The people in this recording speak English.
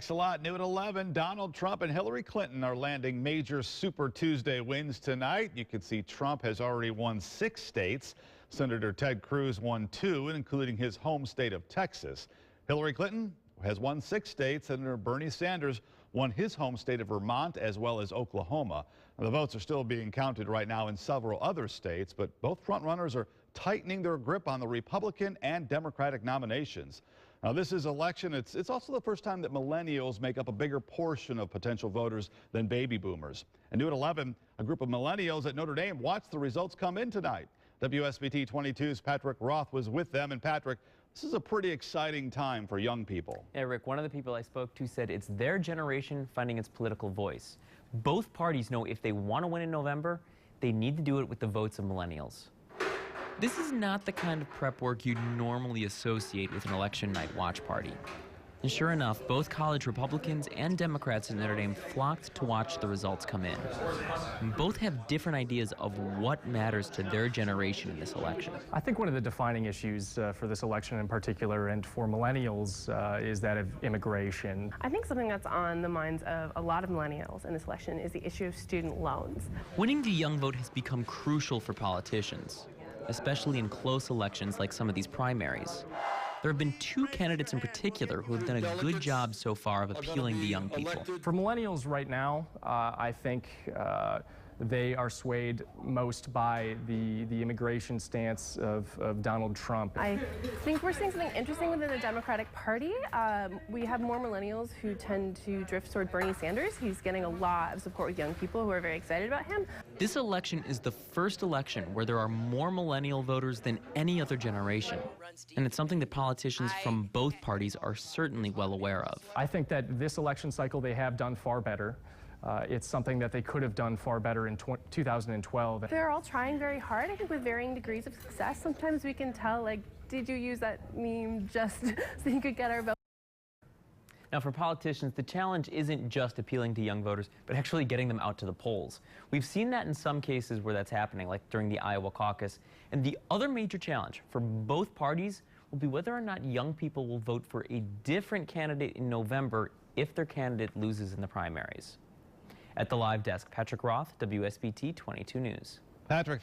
Thanks a lot. New at 11, Donald Trump and Hillary Clinton are landing major Super Tuesday wins tonight. You can see Trump has already won 6 states. Senator Ted Cruz won 2, including his home state of Texas. Hillary Clinton has won 6 states. Senator Bernie Sanders won his home state of Vermont as well as Oklahoma. Now, the votes are still being counted right now in several other states, but both frontrunners are tightening their grip on the Republican and Democratic nominations. Now, this is election. It's also the first time that millennials make up a bigger portion of potential voters than baby boomers. And new at 11, a group of millennials at Notre Dame watched the results come in tonight. WSBT-22's Patrick Roth was with them. And Patrick, this is a pretty exciting time for young people. Yeah, Rick, one of the people I spoke to said it's their generation finding its political voice. Both parties know if they want to win in November, they need to do it with the votes of millennials. This is not the kind of prep work you'd normally associate with an election night watch party. And sure enough, both college Republicans and Democrats at Notre Dame flocked to watch the results come in. Both have different ideas of what matters to their generation in this election. I think one of the defining issues for this election in particular and for millennials is that of immigration. I think something that's on the minds of a lot of millennials in this election is the issue of student loans. Winning the young vote has become crucial for politicians, especially in close elections like some of these primaries. There have been 2 candidates in particular who have done a good job so far of appealing to young people. For millennials right now, I think they are swayed most by the immigration stance of Donald Trump. I think we're seeing something interesting within the Democratic Party. We have more millennials who tend to drift toward Bernie Sanders. He's getting a lot of support with young people who are very excited about him. This election is the first election where there are more millennial voters than any other generation. And it's something that politicians from both parties are certainly well aware of. I think that this election cycle they have done far better. It's something that they could have done far better in 2012. They're all trying very hard, I think, with varying degrees of success. Sometimes we can tell, like, did you use that meme just so you could get our vote? Now, for politicians, the challenge isn't just appealing to young voters, but actually getting them out to the polls. We've seen that in some cases where that's happening, like during the Iowa caucus. And the other major challenge for both parties will be whether or not young people will vote for a different candidate in November if their candidate loses in the primaries. At the live desk, Patrick Roth, WSBT 22 News. Patrick,